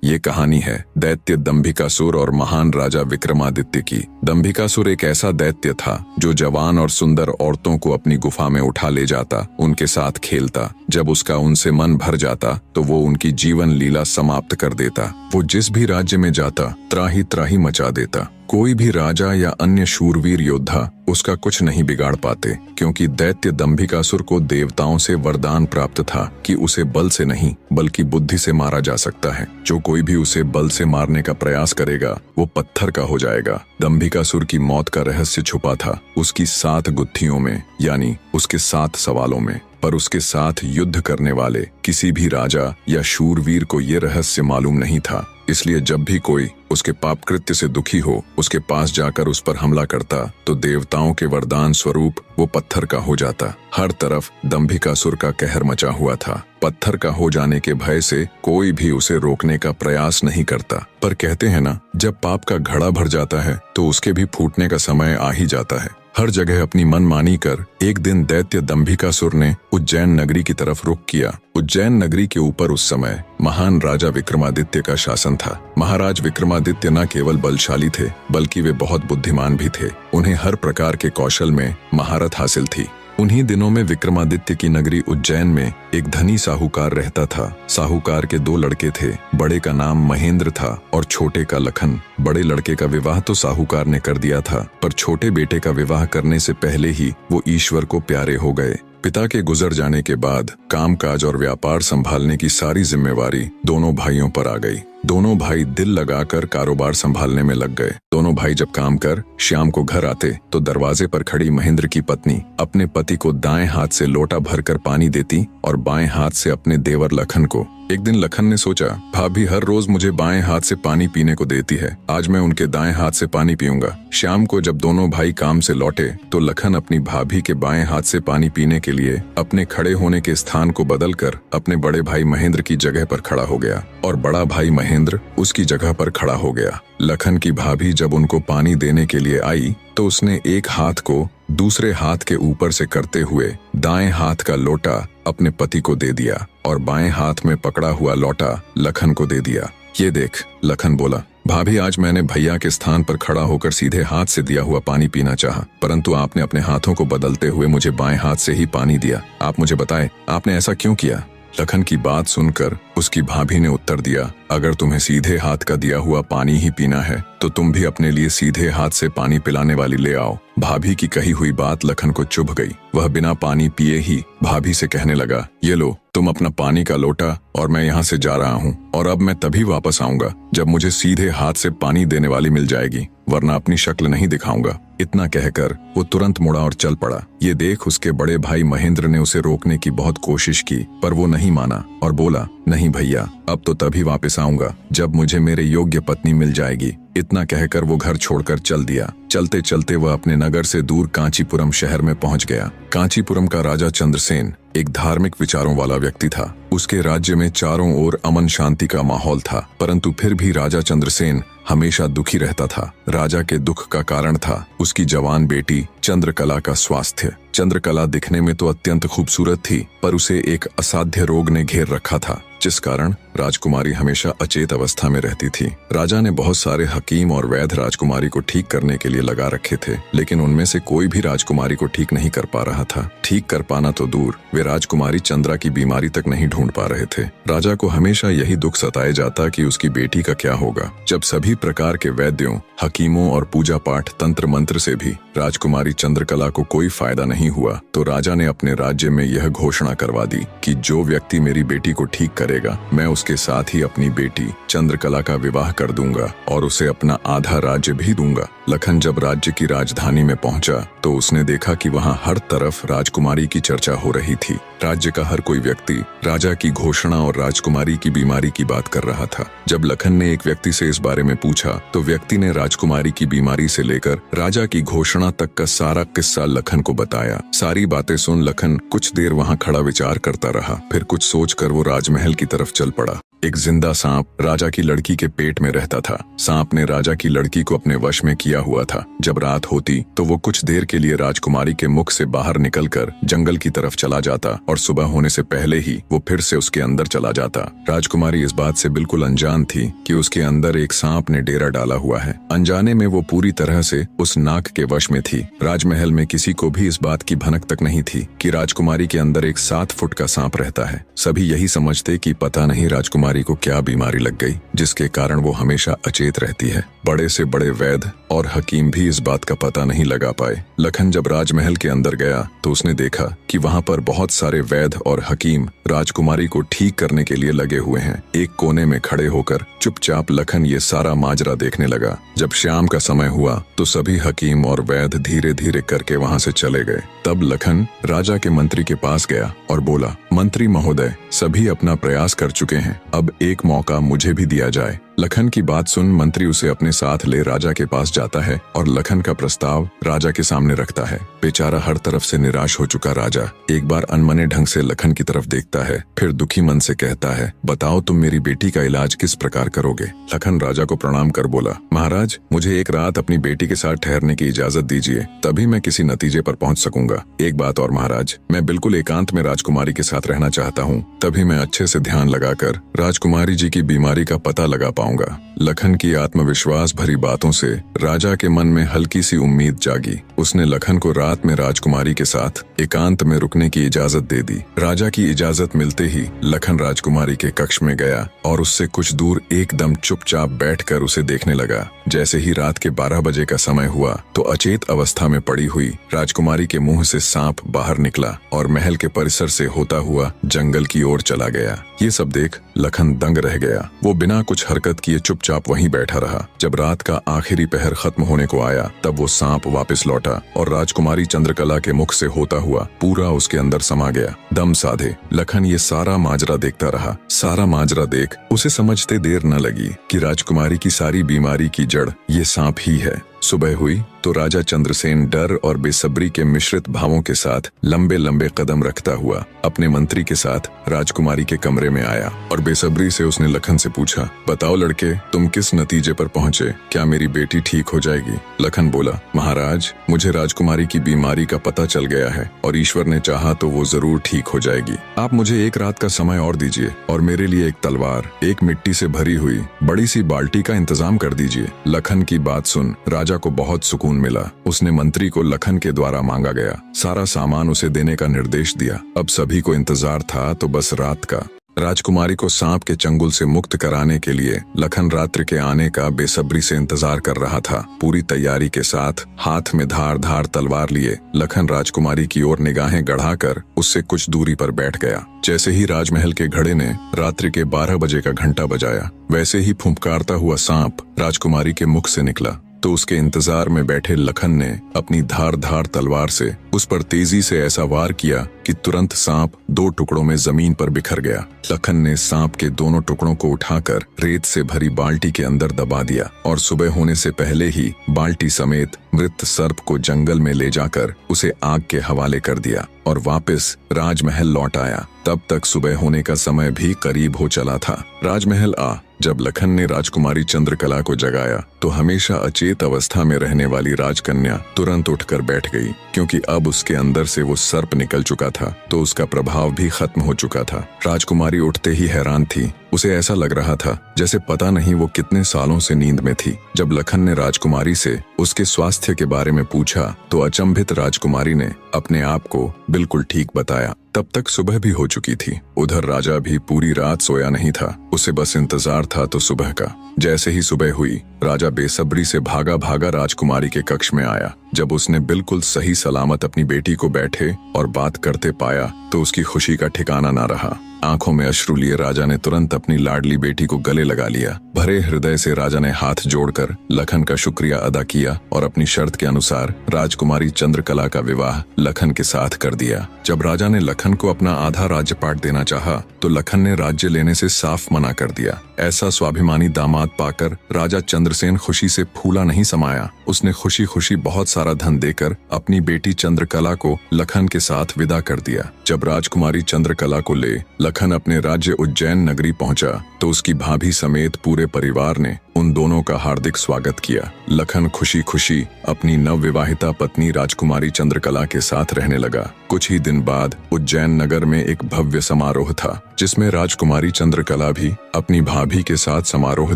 ये कहानी है दैत्य दंभिकासुर और महान राजा विक्रमादित्य की। दंभिकासुर एक ऐसा दैत्य था जो जवान और सुंदर औरतों को अपनी गुफा में उठा ले जाता, उनके साथ खेलता। जब उसका उनसे मन भर जाता तो वो उनकी जीवन लीला समाप्त कर देता। वो जिस भी राज्य में जाता त्राही त्राही मचा देता। कोई भी राजा या अन्य शूरवीर योद्धा उसका कुछ नहीं बिगाड़ पाते, क्योंकि दैत्य दंभिकासुर को देवताओं से वरदान प्राप्त था कि उसे बल से नहीं बल्कि बुद्धि से मारा जा सकता है। जो कोई भी उसे बल से मारने का प्रयास करेगा वो पत्थर का हो जाएगा। दंभिकासुर की मौत का रहस्य छुपा था उसकी 7 गुत्थियों में, यानी उसके 7 सवालों में। पर उसके साथ युद्ध करने वाले किसी भी राजा या शूरवीर को ये रहस्य मालूम नहीं था। इसलिए जब भी कोई उसके पाप कृत्य से दुखी हो उसके पास जाकर उस पर हमला करता तो देवताओं के वरदान स्वरूप वो पत्थर का हो जाता। हर तरफ दंभिकासुर का कहर मचा हुआ था। पत्थर का हो जाने के भय से कोई भी उसे रोकने का प्रयास नहीं करता। पर कहते हैं ना, जब पाप का घड़ा भर जाता है तो उसके भी फूटने का समय आ ही जाता है। हर जगह अपनी मनमानी कर एक दिन दैत्य दंभिकासुर ने उज्जैन नगरी की तरफ रुख किया। उज्जैन नगरी के ऊपर उस समय महान राजा विक्रमादित्य का शासन था। महाराज विक्रमादित्य न केवल बलशाली थे बल्कि वे बहुत बुद्धिमान भी थे। उन्हें हर प्रकार के कौशल में महारत हासिल थी। उन्हीं दिनों में विक्रमादित्य की नगरी उज्जैन में एक धनी साहूकार रहता था। साहूकार के 2 लड़के थे। बड़े का नाम महेंद्र था और छोटे का लखन। बड़े लड़के का विवाह तो साहूकार ने कर दिया था, पर छोटे बेटे का विवाह करने से पहले ही वो ईश्वर को प्यारे हो गए। पिता के गुजर जाने के बाद कामकाज और व्यापार संभालने की सारी जिम्मेवारी दोनों भाइयों पर आ गई। दोनों भाई दिल लगाकर कारोबार संभालने में लग गए। दोनों भाई जब काम कर शाम को घर आते तो दरवाजे पर खड़ी महेंद्र की पत्नी अपने पति को दाएं हाथ से लोटा भरकर पानी देती और बाएं हाथ से अपने देवर लखन को। एक दिन लखन ने सोचा, भाभी हर रोज मुझे बाएं हाथ से पानी पीने को देती है, आज मैं उनके दाएं हाथ से पानी पीऊंगा। शाम को जब दोनों भाई काम से लौटे तो लखन अपनी भाभी के बाएं हाथ से पानी पीने के लिए अपने खड़े होने के स्थान को बदलकर अपने बड़े भाई महेंद्र की जगह पर खड़ा हो गया और बड़ा भाई महेंद्र उसकी जगह पर खड़ा हो गया। लखन की भाभी जब उनको पानी देने के लिए आई तो उसने एक हाथ को दूसरे हाथ के ऊपर से करते हुए दाएं हाथ का लोटा अपने पति को दे दिया और बाएं हाथ में पकड़ा हुआ लोटा लखन को दे दिया। ये देख, लखन बोला, भाभी आज मैंने भैया के स्थान पर खड़ा होकर सीधे हाथ से दिया हुआ पानी पीना चाहा, परंतु आपने अपने हाथों को बदलते हुए मुझे बाएं हाथ से ही पानी दिया। आप मुझे बताएं, आपने ऐसा क्यों किया? लखन की बात सुनकर उसकी भाभी ने उत्तर दिया, अगर तुम्हें सीधे हाथ का दिया हुआ पानी ही पीना है तो तुम भी अपने लिए सीधे हाथ से पानी पिलाने वाली ले आओ। भाभी की कही हुई बात लखन को चुभ गई। वह बिना पानी पिए ही भाभी से कहने लगा, ये लो तुम अपना पानी का लोटा और मैं यहाँ से जा रहा हूँ, और अब मैं तभी वापस आऊंगा जब मुझे सीधे हाथ से पानी देने वाली मिल जाएगी, वरना अपनी शक्ल नहीं दिखाऊंगा। इतना कहकर वो तुरंत मुड़ा और चल पड़ा। ये देख उसके बड़े भाई महेंद्र ने उसे रोकने की बहुत कोशिश की, पर वो नहीं माना और बोला, नहीं भैया, अब तो तभी वापस आऊंगा जब मुझे मेरे योग्य पत्नी मिल जाएगी। इतना कहकर वो घर छोड़कर चल दिया। चलते चलते वह अपने नगर से दूर कांचीपुरम शहर में पहुंच गया। कांचीपुरम का राजा चंद्रसेन एक धार्मिक विचारों वाला व्यक्ति था। उसके राज्य में चारों ओर अमन शांति का माहौल था, परंतु फिर भी राजा चंद्रसेन हमेशा दुखी रहता था। राजा के दुख का कारण था उसकी जवान बेटी चंद्रकला का स्वास्थ्य। चंद्रकला दिखने में तो अत्यंत खूबसूरत थी, पर उसे एक असाध्य रोग ने घेर रखा था, जिस कारण राजकुमारी हमेशा अचेत अवस्था में रहती थी। राजा ने बहुत सारे हकीम और वैद्य राजकुमारी को ठीक करने के लिए लगा रखे थे, लेकिन उनमें से कोई भी राजकुमारी को ठीक नहीं कर पा रहा था। ठीक कर पाना तो दूर, वे राजकुमारी चंद्रा की बीमारी तक नहीं ढूंढ पा रहे थे। राजा को हमेशा यही दुख सताए जाता कि उसकी बेटी का क्या होगा। जब सभी प्रकार के वैद्यों, हकीमों और पूजा पाठ तंत्र मंत्र से भी राजकुमारी चंद्रकला को कोई फायदा नहीं हुआ, तो राजा ने अपने राज्य में यह घोषणा करवा दी कि जो व्यक्ति मेरी बेटी को ठीक करेगा, मैं उसके साथ ही अपनी बेटी चंद्रकला का विवाह कर दूंगा और उसे अपना आधा राज्य भी दूंगा। लखन जब राज्य की राजधानी में पहुंचा तो उसने देखा कि वहां हर तरफ राजकुमारी की चर्चा हो रही थी। राज्य का हर कोई व्यक्ति राजा की घोषणा और राजकुमारी की बीमारी की बात कर रहा था। जब लखन ने एक व्यक्ति से इस बारे में पूछा तो व्यक्ति ने राजकुमारी की बीमारी से लेकर राजा की घोषणा तक का सारा किस्सा लखन को बताया। सारी बातें सुन लखन कुछ देर वहां खड़ा विचार करता रहा, फिर कुछ सोचकर वो राजमहल की तरफ चल पड़ा। एक जिंदा सांप राजा की लड़की के पेट में रहता था। सांप ने राजा की लड़की को अपने वश में किया हुआ था। जब रात होती तो वो कुछ देर के लिए राजकुमारी के मुख से बाहर निकलकर जंगल की तरफ चला जाता और सुबह होने से पहले ही वो फिर से उसके अंदर चला जाता। राजकुमारी इस बात से बिल्कुल अनजान थी कि उसके अंदर एक सांप ने डेरा डाला हुआ है। अनजाने में वो पूरी तरह से उस नाग के वश में थी। राजमहल में किसी को भी इस बात की भनक तक नहीं थी कि राजकुमारी के अंदर एक 7 फुट का सांप रहता है। सभी यही समझते कि पता नहीं राजकुमारी को क्या बीमारी लग गई जिसके कारण वो हमेशा अचेत रहती है। बड़े से बड़े वैद्य और हकीम भी इस बात का पता नहीं लगा पाए। लखन जब राजमहल के अंदर गया तो उसने देखा कि वहाँ पर बहुत सारे वैद्य और हकीम राजकुमारी को ठीक करने के लिए लगे हुए हैं। एक कोने में खड़े होकर चुपचाप लखन ये सारा माजरा देखने लगा। जब शाम का समय हुआ तो सभी हकीम और वैद्य धीरे धीरे करके वहाँ से चले गए। तब लखन राजा के मंत्री के पास गया और बोला, मंत्री महोदय, सभी अपना प्रयास कर चुके हैं, अब एक मौका मुझे भी दिया जाए। लखन की बात सुन मंत्री उसे अपने साथ ले राजा के पास जाता है और लखन का प्रस्ताव राजा के सामने रखता है। बेचारा हर तरफ से निराश हो चुका राजा एक बार अनमने ढंग से लखन की तरफ देखता है, फिर दुखी मन से कहता है, बताओ तुम मेरी बेटी का इलाज किस प्रकार करोगे। लखन राजा को प्रणाम कर बोला, महाराज, मुझे एक रात अपनी बेटी के साथ ठहरने की इजाजत दीजिए, तभी मैं किसी नतीजे पर पहुंच सकूंगा। एक बात और महाराज, मैं बिल्कुल एकांत में राजकुमारी के साथ रहना चाहता हूँ, तभी मैं अच्छे से ध्यान लगाकर राजकुमारी जी की बीमारी का पता लगा पाऊंगा। लखन की आत्मविश्वास भरी बातों से राजा के मन में हल्की सी उम्मीद जागी। उसने लखन को रात में राजकुमारी के साथ एकांत में रुकने की इजाजत दे दी। राजा की इजाजत मिलते ही लखन राजकुमारी के कक्ष में गया और उससे कुछ दूर एकदम चुपचाप बैठकर उसे देखने लगा। जैसे ही रात के 12 बजे का समय हुआ तो अचेत अवस्था में पड़ी हुई राजकुमारी के मुंह से सांप बाहर निकला और महल के परिसर से होता हुआ जंगल की ओर चला गया। ये सब देख लखन दंग रह गया। वो बिना कुछ हरकत किए चुपचाप वहीं बैठा रहा। जब रात का आखिरी पहर खत्म होने को आया तब वो सांप वापस लौटा और राजकुमारी चंद्रकला के मुख से होता हुआ पूरा उसके अंदर समा गया। दम साधे लखन ये सारा माजरा देखता रहा। सारा माजरा देख उसे समझते देर न लगी कि राजकुमारी की सारी बीमारी की जड़ ये सांप ही है। सुबह हुई तो राजा चंद्रसेन डर और बेसब्री के मिश्रित भावों के साथ लंबे लंबे कदम रखता हुआ अपने मंत्री के साथ राजकुमारी के कमरे में आया और बेसब्री से उसने लखन से पूछा, बताओ लड़के, तुम किस नतीजे पर पहुंचे? क्या मेरी बेटी ठीक हो जाएगी? लखन बोला, महाराज, मुझे राजकुमारी की बीमारी का पता चल गया है और ईश्वर ने चाहा तो वो जरूर ठीक हो जाएगी। आप मुझे एक रात का समय और दीजिए और मेरे लिए एक तलवार, एक मिट्टी से भरी हुई बड़ी सी बाल्टी का इंतजाम कर दीजिए। लखन की बात सुन राजा को बहुत सुकून मिला। उसने मंत्री को लखन के द्वारा मांगा गया सारा सामान उसे देने का निर्देश दिया। अब सभी को इंतजार था तो बस रात का। राजकुमारी को सांप के चंगुल से मुक्त कराने के लिए लखन रात्रि के आने का बेसब्री से इंतजार कर रहा था। पूरी तैयारी के साथ हाथ में धार धार तलवार लिए लखन राजकुमारी की ओर निगाहें गढ़ाकर उससे कुछ दूरी पर बैठ गया। जैसे ही राजमहल के घड़े ने रात्रि के 12 बजे का घंटा बजाया, वैसे ही फुंफकारता हुआ सांप राजकुमारी के मुख से निकला तो उसके इंतजार में बैठे लखन ने अपनी धार धार तलवार से उस पर तेजी से ऐसा वार किया कि तुरंत सांप 2 टुकड़ों में जमीन पर बिखर गया। लखन ने सांप के दोनों टुकड़ों को उठाकर रेत से भरी बाल्टी के अंदर दबा दिया और सुबह होने से पहले ही बाल्टी समेत मृत सर्प को जंगल में ले जाकर उसे आग के हवाले कर दिया और वापस राजमहल लौट आया। तब तक सुबह होने का समय भी करीब हो चला था। राजमहल जब लखन ने राजकुमारी चंद्रकला को जगाया तो हमेशा अचेत अवस्था में रहने वाली राजकन्या तुरंत उठकर बैठ गई, क्योंकि अब उसके अंदर से वो सर्प निकल चुका था तो उसका प्रभाव भी खत्म हो चुका था। राजकुमारी उठते ही हैरान थी। उसे ऐसा लग रहा था जैसे पता नहीं वो कितने सालों से नींद में थी। जब लखन ने राजकुमारी से उसके स्वास्थ्य के बारे में पूछा तो अचंभित राजकुमारी ने अपने आप को बिल्कुल ठीक बताया। तब तक सुबह भी हो चुकी थी। उधर राजा भी पूरी रात सोया नहीं था। उसे बस इंतजार था तो सुबह का। जैसे ही सुबह हुई राजा बेसब्री से भागा भागा राजकुमारी के कक्ष में आया। जब उसने बिल्कुल सही सलामत अपनी बेटी को बैठे और बात करते पाया तो उसकी खुशी का ठिकाना ना रहा। आंखों में अश्रु लिए राजा ने तुरंत अपनी लाडली बेटी को गले लगा लिया। भरे हृदय से राजा ने हाथ जोड़कर लखन का शुक्रिया अदा किया और अपनी शर्त के अनुसार राजकुमारी चंद्रकला का विवाह लखन के साथ कर दिया। जब राजा ने लखन को अपना आधा राज्यपाट देना चाहा तो लखन ने राज्य लेने से साफ मना कर दिया। ऐसा स्वाभिमानी दामाद पाकर राजा चंद्रसेन खुशी से फूला नहीं समाया। उसने खुशी खुशी बहुत सारा धन देकर अपनी बेटी चंद्रकला को लखन के साथ विदा कर दिया। जब राजकुमारी चंद्रकला को ले लखन अपने राज्य उज्जैन नगरी पहुंचा तो उसकी भाभी समेत पूरे परिवार ने उन दोनों का हार्दिक स्वागत किया। लखन खुशी खुशी अपनी नवविवाहिता पत्नी राजकुमारी चंद्रकला के साथ रहने लगा। कुछ ही दिन बाद उज्जैन नगर में एक भव्य समारोह था जिसमें राजकुमारी चंद्रकला भी अपनी भाभी के साथ समारोह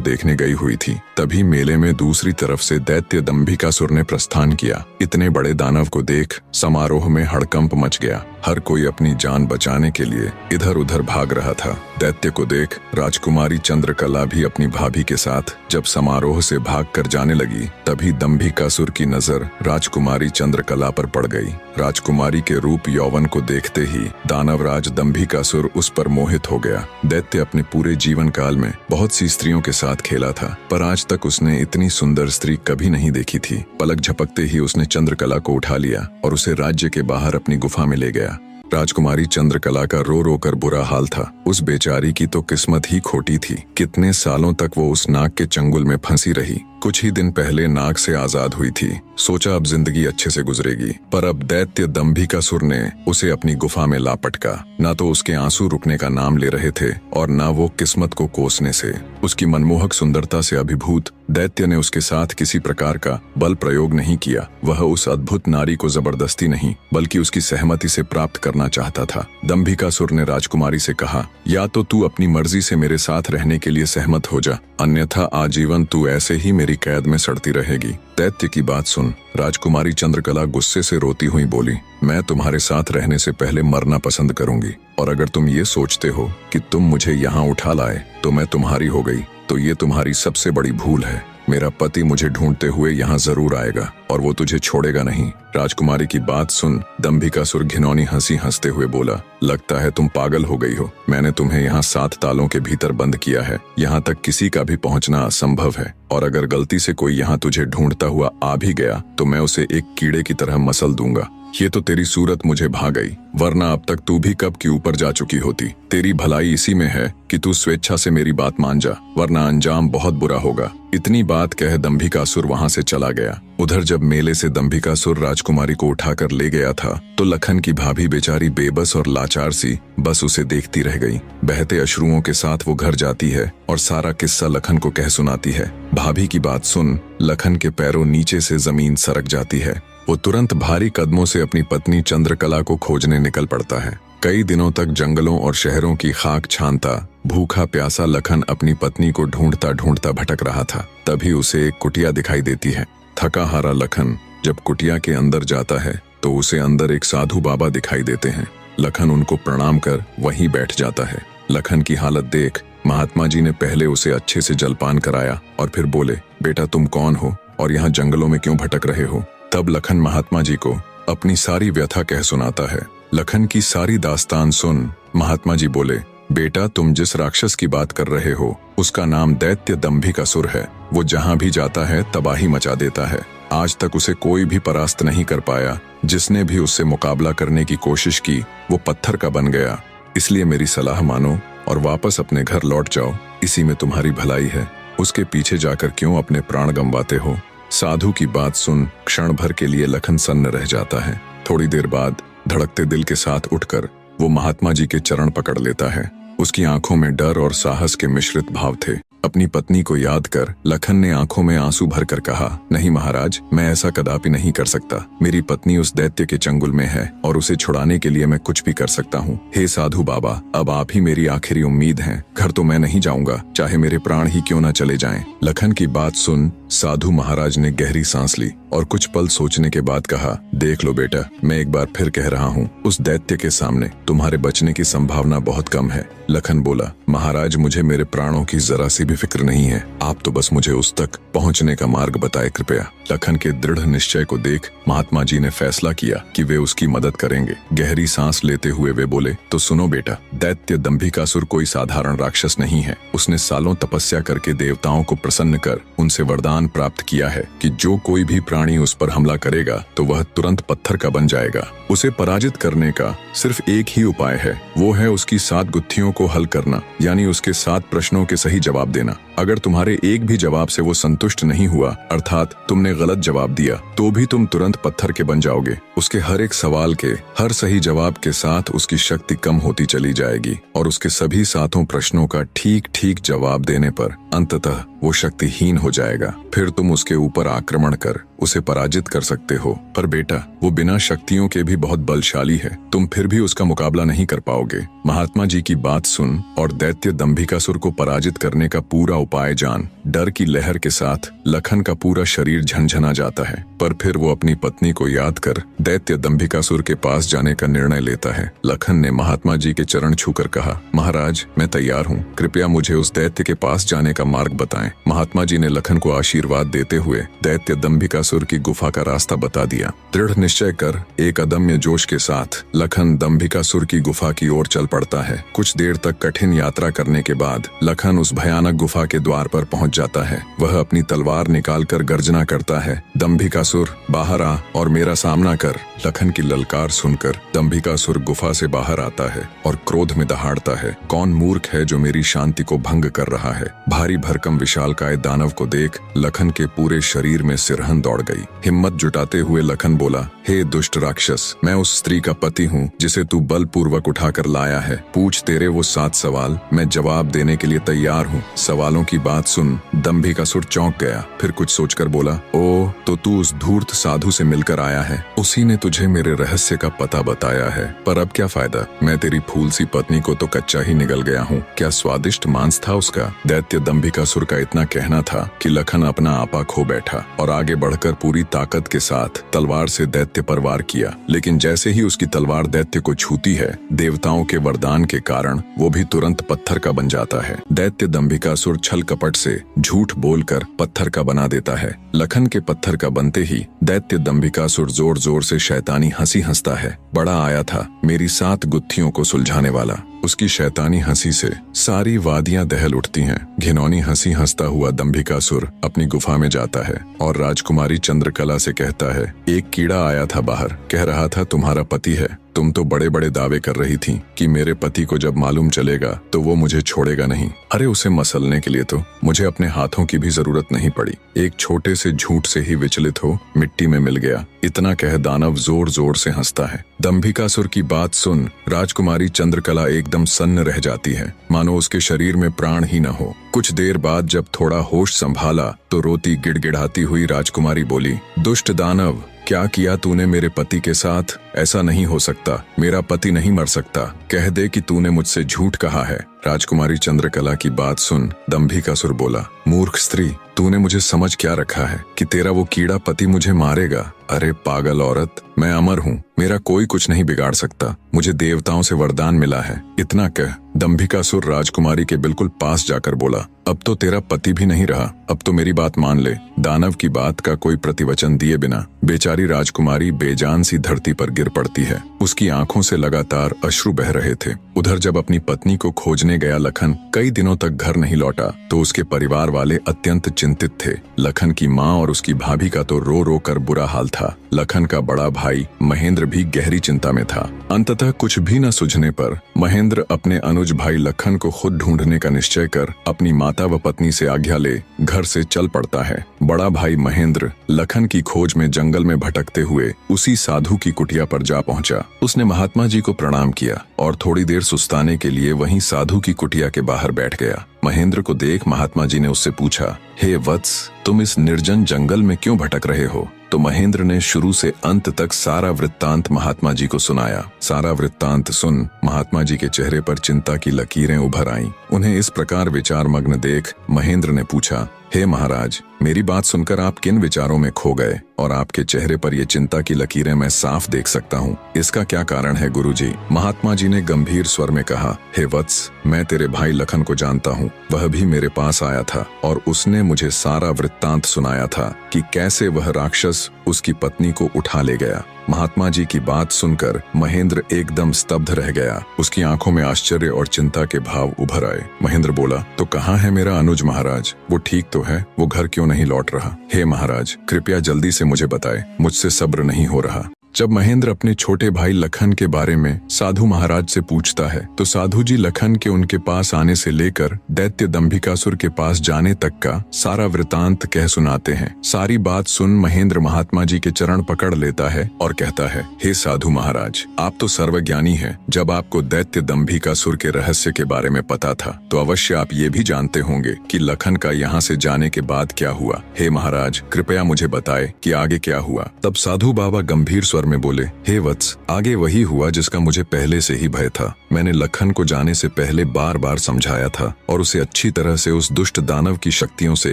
देखने गई हुई थी। तभी मेले में दूसरी तरफ से दैत्य दंभिकासुर ने प्रस्थान किया। इतने बड़े दानव को देख समारोह में हड़कंप मच गया। हर कोई अपनी जान बचाने के लिए इधर उधर भाग रहा था। दैत्य को देख राजकुमारी चंद्रकला भी अपनी भाभी के साथ जब समारोह से भागकर जाने लगी तभी दंभिकासुर की नजर राजकुमारी चंद्रकला पर पड़ गई। राजकुमारी के रूप यौवन को देखते ही दानवराज दंभिकासुर उस पर मोहित हो गया। दैत्य अपने पूरे जीवन काल में बहुत सी स्त्रियों के साथ खेला था पर आज तक उसने इतनी सुंदर स्त्री कभी नहीं देखी थी। पलक झपकते ही उसने चंद्रकला को उठा लिया और उसे राज्य के बाहर अपनी गुफा में ले गया। राजकुमारी चंद्रकला का रो रो कर बुरा हाल था। उस बेचारी की तो किस्मत ही खोटी थी। कितने सालों तक वो उस नाग के चंगुल में फंसी रही। कुछ ही दिन पहले नाग से आजाद हुई थी। सोचा अब जिंदगी अच्छे से गुजरेगी, पर अब दैत्य दंभिकासुर ने उसे अपनी गुफा में ला पटका। ना तो उसके आंसू रुकने का नाम ले रहे थे और ना वो किस्मत को कोसने से। उसकी मनमोहक सुंदरता से अभिभूत दैत्य ने उसके साथ किसी प्रकार का बल प्रयोग नहीं किया। वह उस अद्भुत नारी को जबरदस्ती नहीं बल्कि उसकी सहमति से प्राप्त करना चाहता था। दंभिकासुर ने राजकुमारी से कहा, या तो तू अपनी मर्जी से मेरे साथ रहने के लिए सहमत हो जा, अन्यथा आजीवन तू ऐसे ही मेरी कैद में सड़ती रहेगी। दैत्य की बात सुन राजकुमारी चंद्रकला गुस्से से रोती हुई बोली, मैं तुम्हारे साथ रहने से पहले मरना पसंद करूंगी और अगर तुम ये सोचते हो कि तुम मुझे यहाँ उठा लाए तो मैं तुम्हारी हो गई तो ये तुम्हारी सबसे बड़ी भूल है। मेरा पति मुझे ढूंढते हुए यहाँ जरूर आएगा और वो तुझे छोड़ेगा नहीं। राजकुमारी की बात सुन दंभिकासुर घिनौनी हंसी हंसते हुए बोला, लगता है तुम पागल हो गई हो। मैंने तुम्हें यहाँ 7 तालों के भीतर बंद किया है। यहाँ तक किसी का भी पहुँचना असंभव है और अगर गलती से कोई यहाँ तुझे ढूंढता हुआ आ भी गया तो मैं उसे एक कीड़े की तरह मसल दूंगा। ये तो तेरी सूरत मुझे भा गई, वरना अब तक तू भी कब की ऊपर जा चुकी होती। तेरी भलाई इसी में है कि तू स्वेच्छा से मेरी बात मान जा, वरना अंजाम बहुत बुरा होगा। इतनी बात कह दंभिकासुर वहां से चला गया। उधर जब मेले से दंभिकासुर राजकुमारी को उठाकर ले गया था तो लखन की भाभी बेचारी बेबस और लाचार सी बस उसे देखती रह गई। बहते अश्रुओं के साथ वो घर जाती है और सारा किस्सा लखन को कह सुनाती है। भाभी की बात सुन लखन के पैरों नीचे से जमीन सरक जाती है। वो तुरंत भारी कदमों से अपनी पत्नी चंद्रकला को खोजने निकल पड़ता है। कई दिनों तक जंगलों और शहरों की खाक छानता भूखा प्यासा लखन अपनी पत्नी को ढूंढता ढूंढता भटक रहा था। तभी उसे एक कुटिया दिखाई देती है। थका हारा लखन जब कुटिया के अंदर जाता है तो उसे अंदर एक साधु बाबा दिखाई देते हैं। लखन उनको प्रणाम कर वहीं बैठ जाता है। लखन की हालत देख महात्मा जी ने पहले उसे अच्छे से जलपान कराया और फिर बोले, बेटा तुम कौन हो और यहाँ जंगलों में क्यों भटक रहे हो। तब लखन महात्मा जी को अपनी सारी व्यथा कह सुनाता है। लखन की सारी दास्तान सुन महात्मा जी बोले, बेटा तुम जिस राक्षस की बात कर रहे हो उसका नाम दैत्य दंभिकासुर है। वो जहाँ भी जाता है तबाही मचा देता है। आज तक उसे कोई भी परास्त नहीं कर पाया। जिसने भी उससे मुकाबला करने की कोशिश की वो पत्थर का बन गया। इसलिए मेरी सलाह मानो और वापस अपने घर लौट जाओ, इसी में तुम्हारी भलाई है। उसके पीछे जाकर क्यों अपने प्राण गंवाते हो। साधु की बात सुन क्षण भर के लिए लखन सन्न रह जाता है। थोड़ी देर बाद धड़कते दिल के साथ उठकर वो महात्मा जी के चरण पकड़ लेता है। उसकी आंखों में डर और साहस के मिश्रित भाव थे। अपनी पत्नी को याद कर लखन ने आंखों में आंसू भरकर कहा, नहीं महाराज, मैं ऐसा कदापि नहीं कर सकता। मेरी पत्नी उस दैत्य के चंगुल में है और उसे छुड़ाने के लिए मैं कुछ भी कर सकता हूँ। हे साधु बाबा, अब आप ही मेरी आखिरी उम्मीद हैं। घर तो मैं नहीं जाऊंगा, चाहे मेरे प्राण ही क्यों न चले जाएं। लखन की बात सुन साधु महाराज ने गहरी सांस ली और कुछ पल सोचने के बाद कहा, देख लो बेटा, मैं एक बार फिर कह रहा हूँ, उस दैत्य के सामने तुम्हारे बचने की संभावना बहुत कम है। लखन बोला, महाराज मुझे मेरे प्राणों की जरा सी भी फिक्र नहीं है, आप तो बस मुझे उस तक पहुंचने का मार्ग बताए कृपया। लखन के दृढ़ निश्चय को देख महात्मा जी ने फैसला किया कि वे उसकी मदद करेंगे। गहरी सांस लेते हुए वे बोले, तो सुनो बेटा, दैत्य दंभिकासुर कोई साधारण राक्षस नहीं है। उसने सालों तपस्या करके देवताओं को प्रसन्न कर उनसे वरदान प्राप्त किया है कि जो कोई भी प्राणी उस पर हमला करेगा तो वह तुरंत पत्थर का बन जाएगा। उसे पराजित करने का सिर्फ एक ही उपाय है, वो है उसकी 7 गुत्थियों को हल करना, यानी उसके 7 प्रश्नों के सही जवाब देना। अगर तुम्हारे एक भी जवाब से वो संतुष्ट नहीं हुआ, अर्थात तुमने गलत जवाब दिया, तो भी तुम तुरंत पत्थर के बन जाओगे। उसके हर एक सवाल के हर सही जवाब के साथ उसकी शक्ति कम होती चली जाएगी और उसके सभी 7 प्रश्नों का ठीक ठीक जवाब देने पर अंततः वो शक्तिहीन हो जाएगा। फिर तुम उसके ऊपर आक्रमण कर उसे पराजित कर सकते हो। पर बेटा, वो बिना शक्तियों के भी बहुत बलशाली है, तुम फिर भी उसका मुकाबला नहीं कर पाओगे। महात्मा जी की बात सुन और दैत्य दंभिकासुर को पराजित करने का पूरा उपाय जान। डर की लहर के साथ लखन का पूरा शरीर झंझना जाता है, पर फिर वो अपनी पत्नी को याद कर दैत्य दंभिकासुर के पास जाने का निर्णय लेता है। लखन ने महात्मा जी के चरण छूकर कहा, महाराज, मैं तैयार हूँ, कृपया मुझे उस दैत्य के पास जाने का मार्ग बताएं। महात्मा जी ने लखन को आशीर्वाद देते हुए दैत्य दंभिकासुर की गुफा का रास्ता बता दिया। दृढ़ निश्चय कर एक अदम्य जोश के साथ लखन दंभिकासुर की गुफा की ओर चल पड़ता है। कुछ देर तक कठिन यात्रा करने के बाद लखन उस भयानक गुफा के द्वार पर पहुंच जाता है। वह अपनी तलवार निकालकर गर्जना करता है, दंभिकासुर बाहर आ और मेरा सामना कर। लखन की ललकार सुनकर दंभिकासुर गुफा से बाहर आता है और क्रोध में दहाड़ता है, कौन मूर्ख है जो मेरी शांति को भंग कर रहा है। भारी भरकम विशालकाय दानव को देख लखन के पूरे शरीर में सिरहन दौड़ गई। हिम्मत जुटाते हुए लखन बोला, हे दुष्ट राक्षस, मैं उस स्त्री का पति हूँ जिसे तू बलपूर्वक उठाकर लाया है। पूछ तेरे वो 7 सवाल, मैं जवाब देने के लिए तैयार हूँ। सवालों की बात सुन दंभिकासुर चौंक गया, फिर कुछ सोचकर बोला, ओ तो तू उस धूर्त साधु से मिलकर आया है, उसी ने तुझे मेरे रहस्य का पता बताया है। पर अब क्या फायदा, मैं तेरी फूल सी पत्नी को तो कच्चा ही निगल गया हूँ। क्या स्वादिष्ट मांस था उसका। दैत्य दंभिकासुर का इतना कहना था कि लखन अपना आपा खो बैठा और आगे बढ़कर पूरी ताकत के साथ तलवार से दैत्य पर वार किया। लेकिन जैसे ही उसकी तलवार दैत्य को छूती है, देवताओं के वरदान के कारण वो भी तुरंत पत्थर का बन जाता है। दैत्य दंभिकासुर छल कपट से झूठ बोलकर पत्थर का बना देता है। लखन के पत्थर का बनते ही दैत्य दंभिकासुर जोर जोर से शैतानी हंसी हंसता है। बड़ा आया था मेरी 7 गुत्थियों को सुलझाने वाला। उसकी शैतानी हंसी से सारी वादियां दहल उठती हैं। घिनौनी हंसी हंसता हुआ दंभिकासुर अपनी गुफा में जाता है और राजकुमारी चंद्रकला से कहता है, एक कीड़ा आया था बाहर, कह रहा था तुम्हारा पति है। तुम तो बड़े बड़े दावे कर रही थी कि मेरे पति को जब मालूम चलेगा तो वो मुझे छोड़ेगा नहीं। अरे उसे मसलने के लिए तो मुझे अपने हाथों की भी जरूरत नहीं पड़ी। एक छोटे से झूठ से ही विचलित हो मिट्टी में मिल गया। इतना कह दानव जोर जोर से हंसता है। दंभिकासुर की बात सुन राजकुमारी चंद्रकला एकदम सन्न रह जाती है, मानो उसके शरीर में प्राण ही न हो। कुछ देर बाद जब थोड़ा होश संभाला तो रोती गिड़गिड़ाती हुई राजकुमारी बोली, दुष्ट दानव, क्या किया तूने मेरे पति के साथ। ऐसा नहीं हो सकता, मेरा पति नहीं मर सकता। कह दे कि तूने मुझसे झूठ कहा है। राजकुमारी चंद्रकला की बात सुन दंभिकासुर बोला, मूर्ख स्त्री, तूने मुझे समझ क्या रखा है कि तेरा वो कीड़ा पति मुझे मारेगा। अरे पागल औरत, मैं अमर हूँ, मेरा कोई कुछ नहीं बिगाड़ सकता। मुझे देवताओं से वरदान मिला है। इतना कह दंभिकासुर राजकुमारी के बिल्कुल पास जाकर बोला, अब तो तेरा पति भी नहीं रहा, अब तो मेरी बात मान ले। दानव की बात का कोई प्रतिवचन दिए बिना बेचारी राजकुमारी बेजान सी धरती पर गिर पड़ती है। उसकी आंखों से लगातार अश्रु बह रहे थे। उधर जब अपनी पत्नी को खोजने गया लखन कई दिनों तक घर नहीं लौटा तो उसके परिवार वाले अत्यंत चिंतित थे। लखन की माँ और उसकी भाभी का तो रो रो कर बुरा हाल था। लखन का बड़ा भाई महेंद्र भी गहरी चिंता में था। अंततः कुछ भी न सूझने पर महेंद्र अपने अनुज भाई लखन को खुद ढूंढने का निश्चय कर अपनी माता व पत्नी से आज्ञा ले घर से चल पड़ता है। बड़ा भाई महेंद्र लखन की खोज में जंगल में भटकते हुए उसी साधु की कुटिया पर जा पहुंचा। उसने महात्मा जी को प्रणाम किया और थोड़ी देर सुस्ताने के लिए वहीं साधु की कुटिया के बाहर बैठ गया। महेंद्र को देख महात्मा जी ने उससे पूछा, हे वत्स, तुम इस निर्जन जंगल में क्यों भटक रहे हो। तो महेंद्र ने शुरू से अंत तक सारा वृत्तांत महात्मा जी को सुनाया। सारा वृत्तांत सुन महात्मा जी के चेहरे पर चिंता की लकीरें उभर आईं। उन्हें इस प्रकार विचार मग्न देख महेंद्र ने पूछा, हे महाराज, मेरी बात सुनकर आप किन विचारों में खो गए और आपके चेहरे पर ये चिंता की लकीरें मैं साफ देख सकता हूँ। इसका क्या कारण है गुरुजी? महात्मा जी ने गंभीर स्वर में कहा, हे वत्स, मैं तेरे भाई लखन को जानता हूँ। वह भी मेरे पास आया था और उसने मुझे सारा वृत्तांत सुनाया था कि कैसे वह राक्षस उसकी पत्नी को उठा ले गया। महात्मा जी की बात सुनकर महेंद्र एकदम स्तब्ध रह गया। उसकी आंखों में आश्चर्य और चिंता के भाव उभर आए। महेंद्र बोला, तो कहाँ है मेरा अनुज महाराज? वो ठीक तो है? वो घर क्यों नहीं लौट रहा? हे महाराज, कृपया जल्दी से मुझे बताएं, मुझसे सब्र नहीं हो रहा। जब महेंद्र अपने छोटे भाई लखन के बारे में साधु महाराज से पूछता है तो साधु जी लखन के उनके पास आने से लेकर दैत्य दंभिकासुर के पास जाने तक का सारा वृतांत कह सुनाते हैं। सारी बात सुन महेंद्र महात्मा जी के चरण पकड़ लेता है और कहता है, हे साधु महाराज, आप तो सर्वज्ञानी हैं। जब आपको दैत्य दंभिकासुर के रहस्य के बारे में पता था तो अवश्य आप ये भी जानते होंगे कि लखन का यहाँ से जाने के बाद क्या हुआ। हे महाराज, कृपया मुझे बताए कि आगे क्या हुआ। तब साधु बाबा गंभीर स्वर में बोले, हे वत्स, आगे वही हुआ जिसका मुझे पहले से ही भय था। मैंने लखन को जाने से पहले बार बार समझाया था और उसे अच्छी तरह से उस दुष्ट दानव की शक्तियों से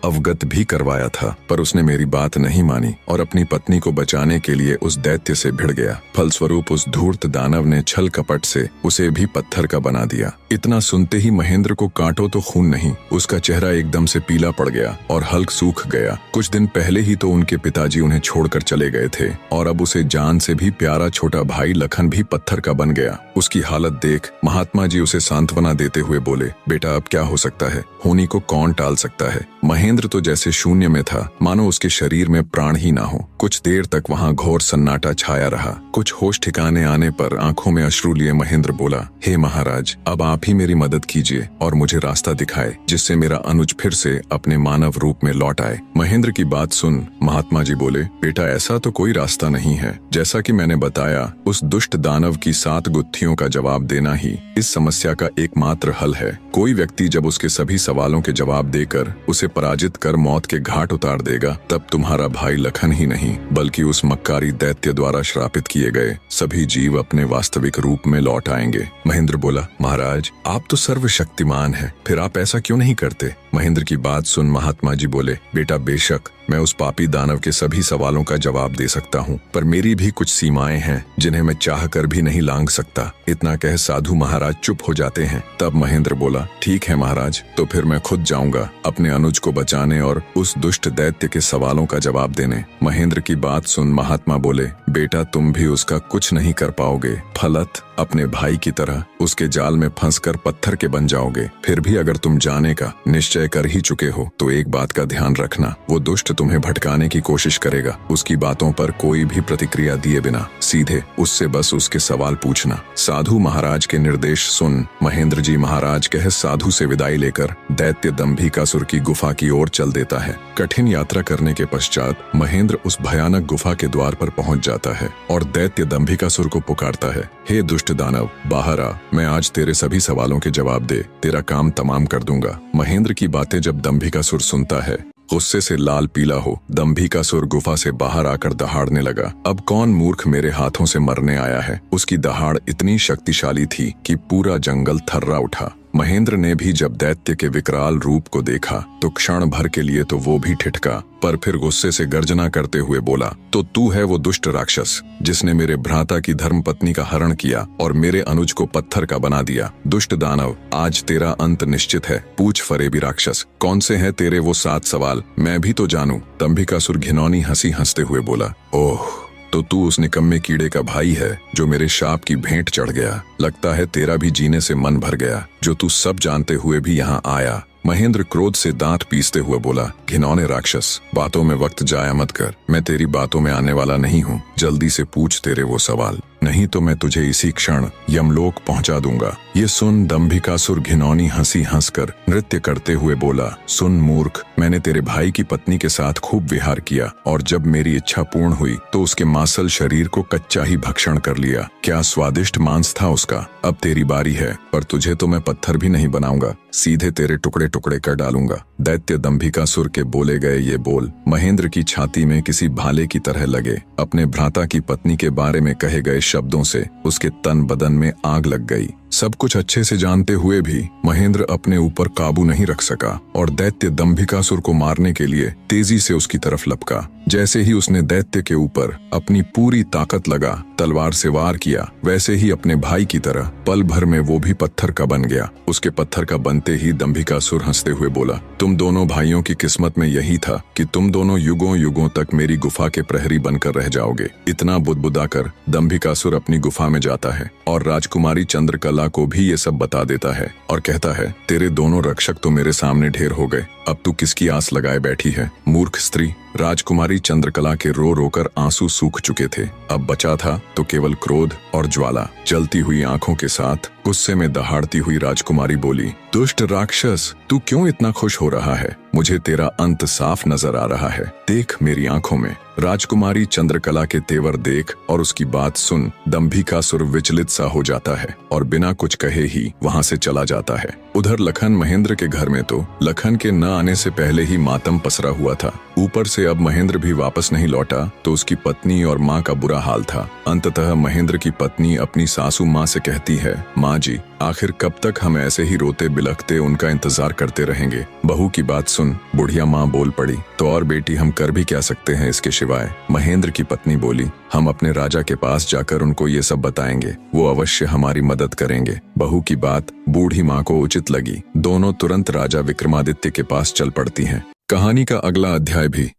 अवगत भी करवाया था, पर उसने मेरी बात नहीं मानी और अपनी पत्नी को बचाने के लिए उस दैत्य से भिड़ गया। फलस्वरूप उस धूर्त दानव ने छल कपट से उसे भी पत्थर का बना दिया। इतना सुनते ही महेंद्र को कांटो तो खून नहीं, उसका चेहरा एकदम से पीला पड़ गया और हल्क सूख गया। कुछ दिन पहले ही तो उनके पिताजी उन्हें छोड़कर चले गए थे और अब उसे जान से भी प्यारा छोटा भाई लखन भी पत्थर का बन गया। उसकी हालत देख महात्मा जी उसे सांत्वना देते हुए बोले, बेटा, अब क्या हो सकता है? होनी को कौन टाल सकता है? महेंद्र तो जैसे शून्य में था, मानो उसके शरीर में प्राण ही ना हो। कुछ देर तक वहाँ घोर सन्नाटा छाया रहा। कुछ होश ठिकाने आने पर आंखों में अश्रु लिए महेंद्र बोला, हे महाराज, अब आप ही मेरी मदद कीजिए और मुझे रास्ता दिखाए जिससे मेरा अनुज फिर से अपने मानव रूप में लौट आए। महेंद्र की बात सुन महात्मा जी बोले, बेटा, ऐसा तो कोई रास्ता नहीं है। जैसा कि मैंने बताया, उस दुष्ट दानव की 7 गुत्थियों का जवाब देना ही इस समस्या का एकमात्र हल है। कोई व्यक्ति जब उसके सभी सवालों के जवाब देकर उसे पराजित कर मौत के घाट उतार देगा, तब तुम्हारा भाई लखन ही नहीं बल्कि उस मक्कारी दैत्य द्वारा श्रापित किए गए सभी जीव अपने वास्तविक रूप में लौट आएंगे। महेंद्र बोला, महाराज, आप तो सर्वशक्तिमान हैं, फिर आप ऐसा क्यों नहीं करते? महेंद्र की बात सुन महात्मा जी बोले, बेटा, बेशक मैं उस पापी दानव के सभी सवालों का जवाब दे सकता हूँ, पर मेरी भी कुछ सीमाएं हैं जिन्हें मैं चाह कर भी नहीं लांघ सकता। इतना कह साधु महाराज चुप हो जाते हैं। तब महेंद्र बोला, ठीक है महाराज, तो फिर मैं खुद जाऊंगा अपने अनुज को बचाने और उस दुष्ट दैत्य के सवालों का जवाब देने। महेंद्र की बात सुन महात्मा बोले, बेटा, तुम भी उसका कुछ नहीं कर पाओगे। फलत अपने भाई की तरह उसके जाल में फंसकर पत्थर के बन जाओगे। फिर भी अगर तुम जाने का निश्चय कर ही चुके हो तो एक बात का ध्यान रखना, वो दुष्ट तुम्हें भटकाने की कोशिश करेगा। उसकी बातों पर कोई भी प्रतिक्रिया दिए बिना सीधे उससे बस उसके सवाल पूछना। साधु महाराज के निर्देश सुन महेंद्र जी महाराज कह साधु से विदाई लेकर दैत्य दंभिकासुर की गुफा की ओर चल देता है। कठिन यात्रा करने के पश्चात महेंद्र उस भयानक गुफा के द्वार पर पहुंच जाता है और दैत्य दंभिकासुर को पुकारता है, हे दुष्ट दानव, बाहर आ, मैं आज तेरे सभी सवालों के जवाब दे तेरा काम तमाम कर दूंगा। महेंद्र की बातें जब दंभिकासुर सुनता है, गुस्से से लाल पीला हो दंभिकासुर गुफा से बाहर आकर दहाड़ने लगा। अब कौन मूर्ख मेरे हाथों से मरने आया है? उसकी दहाड़ इतनी शक्तिशाली थी कि पूरा जंगल थर्रा उठा। महेंद्र ने भी जब दैत्य के विकराल रूप को देखा तो क्षण भर के लिए तो वो भी ठिठका, पर फिर गुस्से से गर्जना करते हुए बोला, तो तू है वो दुष्ट राक्षस जिसने मेरे भ्राता की धर्मपत्नी का हरण किया और मेरे अनुज को पत्थर का बना दिया। दुष्ट दानव, आज तेरा अंत निश्चित है। पूछ फरेबी राक्षस, कौन से हैं तेरे वो 7 सवाल? मैं भी तो जानूं। दंभिकासुर घिनौनी हंसी हंसते हुए बोला, ओह, तो तू उस निकम्मे कीड़े का भाई है जो मेरे शाप की भेंट चढ़ गया। लगता है तेरा भी जीने से मन भर गया, जो तू सब जानते हुए भी यहाँ आया। महेंद्र क्रोध से दांत पीसते हुए बोला, घिनौने राक्षस, बातों में वक्त जाया मत कर। मैं तेरी बातों में आने वाला नहीं हूँ। जल्दी से पूछ तेरे वो सवाल, नहीं तो मैं तुझे इसी क्षण यमलोक पहुंचा दूंगा। ये सुन दंभिकासुर घिनौनी हंसी हंसकर नृत्य करते हुए बोला, सुन मूर्ख, मैंने तेरे भाई की पत्नी के साथ खूब विहार किया और जब मेरी इच्छा पूर्ण हुई तो उसके मांसल शरीर को कच्चा ही भक्षण कर लिया। क्या स्वादिष्ट मांस था उसका। अब तेरी बारी है, पर तुझे तो मैं पत्थर भी नहीं बनाऊंगा, सीधे तेरे टुकड़े टुकड़े कर डालूंगा। दैत्य दंभिकासुर के बोले गए ये बोल महेंद्र की छाती में किसी भाले की तरह लगे। अपने भ्राता की पत्नी के बारे में कहे गए शब्दों से उसके तन बदन में आग लग गई। सब कुछ अच्छे से जानते हुए भी महेंद्र अपने ऊपर काबू नहीं रख सका और दैत्य दंभिकासुर को मारने के लिए तेजी से उसकी तरफ लपका। जैसे ही उसने दैत्य के ऊपर अपनी पूरी ताकत लगा तलवार से वार किया, वैसे ही अपने भाई की तरह पल भर में वो भी पत्थर का बन गया। उसके पत्थर का बनते ही दंभिकासुर हंसते हुए बोला, तुम दोनों भाइयों की किस्मत में यही था कि तुम दोनों युगों युगों तक मेरी गुफा के प्रहरी बनकर रह जाओगे। इतना बुदबुदाकर दंभिकासुर अपनी गुफा में जाता है और राजकुमारी चंद्रकला को भी ये सब बता देता है और कहता है, तेरे दोनों रक्षक तो मेरे सामने ढेर हो गए, अब तू किसकी आस लगाए बैठी है, मूर्ख स्त्री। राजकुमारी चंद्रकला के रो रोकर आंसू सूख चुके थे, अब बचा था तो केवल क्रोध और ज्वाला। जलती हुई आंखों के साथ गुस्से में दहाड़ती हुई राजकुमारी बोली, दुष्ट राक्षस, तू क्यों इतना खुश हो रहा है? मुझे तेरा अंत साफ नजर आ रहा है, देख मेरी आंखों में। राजकुमारी चंद्रकला के तेवर देख और उसकी बात सुन दंभिकासुर विचलित सा हो जाता है और बिना कुछ कहे ही वहां से चला जाता है। उधर लखन महेंद्र के घर में तो लखन के न आने से पहले ही मातम पसरा हुआ था। ऊपर से अब महेंद्र भी वापस नहीं लौटा तो उसकी पत्नी और माँ का बुरा हाल था। अंततः महेंद्र की पत्नी अपनी सासू माँ से कहती है, माँ जी, आखिर कब तक हम ऐसे ही रोते बिलखते उनका इंतजार करते रहेंगे? बहू की बात सुन बुढ़िया माँ बोल पड़ी, तो और बेटी हम कर भी क्या सकते हैं इसके सिवाय? महेंद्र की पत्नी बोली, हम अपने राजा के पास जाकर उनको ये सब बताएंगे, वो अवश्य हमारी मदद करेंगे। बहू की बात बूढ़ी माँ को उचित लगी। दोनों तुरंत राजा विक्रमादित्य के पास चल पड़ती हैं। कहानी का अगला अध्याय भी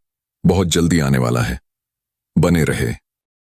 बहुत जल्दी आने वाला है, बने रहे।